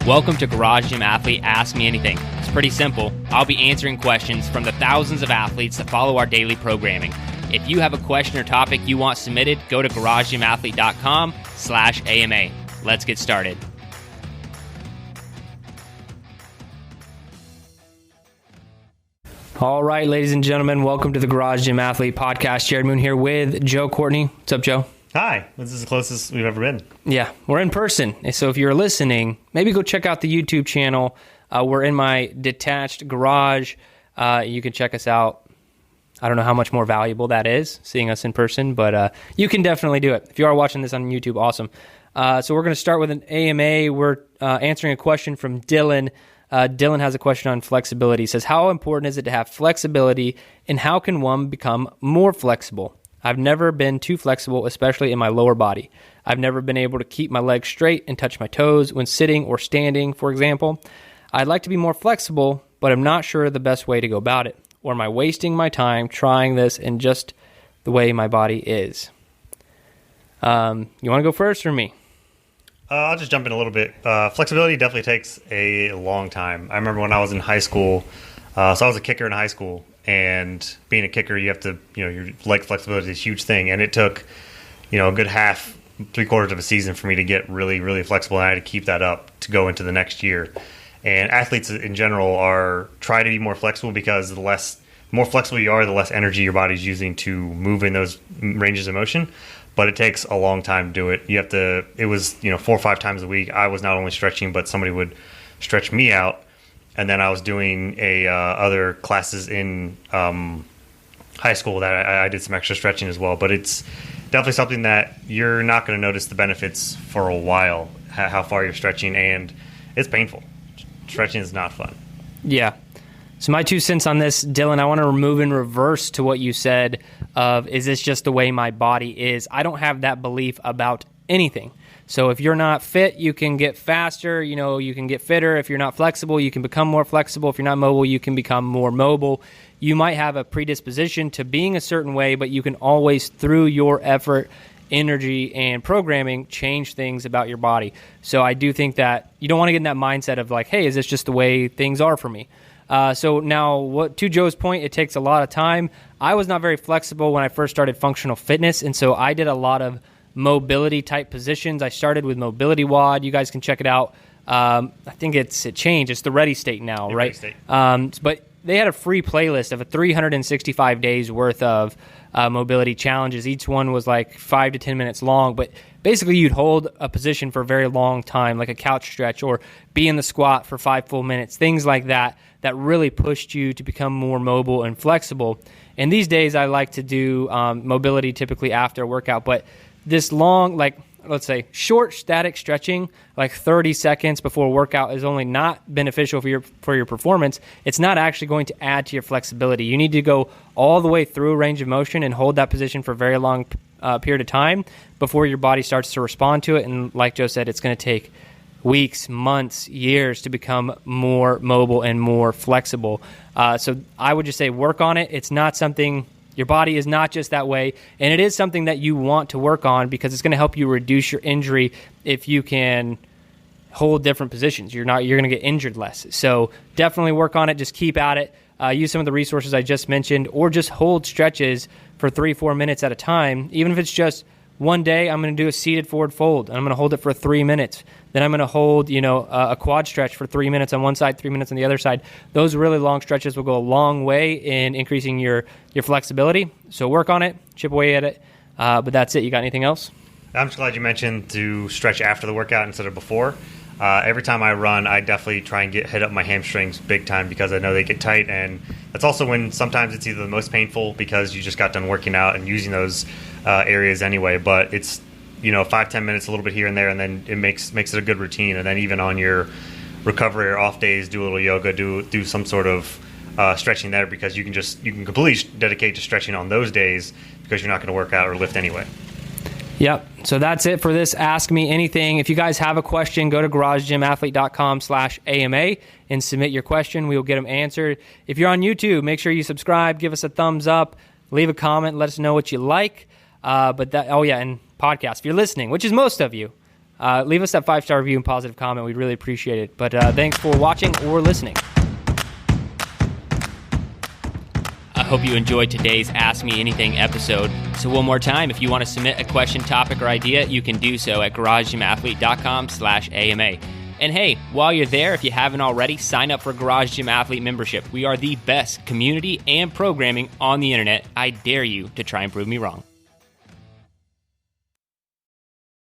Welcome to Garage Gym Athlete Ask Me Anything. It's pretty simple. I'll be answering questions from the thousands of athletes that follow our daily programming. If you have a question or topic you want submitted, go to garagegymathlete.com/AMA. Let's get started. All right, ladies and gentlemen, welcome to the Garage Gym Athlete Podcast. Jared Moon here with Joe Courtney. What's up, Joe? Hi, this is the closest we've ever been. Yeah, we're in person. So if you're listening, maybe go check out the YouTube channel. We're in my detached garage. You can check us out. I don't know how much more valuable that is, seeing us in person, but you can definitely do it. If you are watching this on YouTube, awesome. So we're going to start with an AMA. We're answering a question from Dylan. Dylan has a question on flexibility. He says, how important is it to have flexibility, and how can one become more flexible? I've never been too flexible, especially in my lower body. I've never been able to keep my legs straight and touch my toes when sitting or standing, for example. I'd like to be more flexible, but I'm not sure the best way to go about it. Or am I wasting my time trying this in just the way my body is? You want to go first or me? I'll just jump in a little bit. Flexibility definitely takes a long time. I remember when I was in high school, so I was a kicker in high school, and being a kicker, you have to, your leg flexibility is a huge thing, and it took, a good half, 3/4 of a season for me to get really, really flexible, and I had to keep that up to go into the next year. And athletes in general try to be more flexible, because the more flexible you are, the less energy your body's using to move in those ranges of motion. But it takes a long time to do it. It was 4 or 5 times a week. I was not only stretching, but somebody would stretch me out. And then I was doing other classes in high school that I did some extra stretching as well. But it's definitely something that you're not going to notice the benefits for a while, how far you're stretching, and it's painful. Stretching is not fun. Yeah. So my 2 cents on this, Dylan, I want to move in reverse to what you said of, is this just the way my body is? I don't have that belief about anything. So if you're not fit, you can get faster, you can get fitter. If you're not flexible, you can become more flexible. If you're not mobile, you can become more mobile. You might have a predisposition to being a certain way, but you can always, through your effort, energy, and programming, change things about your body. So I do think that you don't want to get in that mindset of like, hey, is this just the way things are for me? So now, to Joe's point, it takes a lot of time. I was not very flexible when I first started functional fitness, and so I did a lot of mobility type positions. I started with mobility WOD. You guys can check it out. I think it changed. It's the Ready State now, right? Ready State. But they had a free playlist of 365 days worth of mobility challenges. Each one was like 5 to 10 minutes long, but basically you'd hold a position for a very long time, like a couch stretch, or be in the squat for 5 full minutes, things like that really pushed you to become more mobile and flexible. And these days I like to do mobility typically after a workout, but this long, let's say short static stretching, like 30 seconds before a workout, is only not beneficial for your performance. It's not actually going to add to your flexibility. You need to go all the way through a range of motion and hold that position for a very long period of time before your body starts to respond to it. And like Joe said, it's going to take weeks, months, years to become more mobile and more flexible. So I would just say work on it. It's not something... Your body is not just that way, and it is something that you want to work on, because it's going to help you reduce your injury if you can hold different positions. You're going to get injured less. So definitely work on it. Just keep at it. Use some of the resources I just mentioned, or just hold stretches for 3-4 minutes at a time. Even if it's just one day, I'm going to do a seated forward fold, and I'm going to hold it for 3 minutes. Then I'm going to hold, a quad stretch for 3 minutes on one side, 3 minutes on the other side. Those really long stretches will go a long way in increasing your flexibility. So work on it, chip away at it. But that's it. You got anything else? I'm just glad you mentioned to stretch after the workout instead of before. Every time I run, I definitely try and hit up my hamstrings big time, because I know they get tight. And that's also when sometimes it's either the most painful because you just got done working out and using those areas anyway. But it's 5-10 minutes, a little bit here and there, and then it makes it a good routine. And then even on your recovery or off days, do a little yoga, do some sort of stretching there, because you can completely dedicate to stretching on those days, because you're not going to work out or lift anyway. Yep. So that's it for this Ask Me Anything. If you guys have a question, go to garagegymathlete.com/AMA and submit your question. We will get them answered. If you're on YouTube, make sure you subscribe, give us a thumbs up, leave a comment, let us know what you like. And podcast, if you're listening, which is most of you, leave us that 5-star review and positive comment. We'd really appreciate it. But thanks for watching or listening. I hope you enjoyed today's Ask Me Anything episode. So one more time, if you want to submit a question, topic, or idea, you can do so at GarageGymAthlete.com/AMA. And hey, while you're there, if you haven't already, sign up for Garage Gym Athlete membership. We are the best community and programming on the internet. I dare you to try and prove me wrong.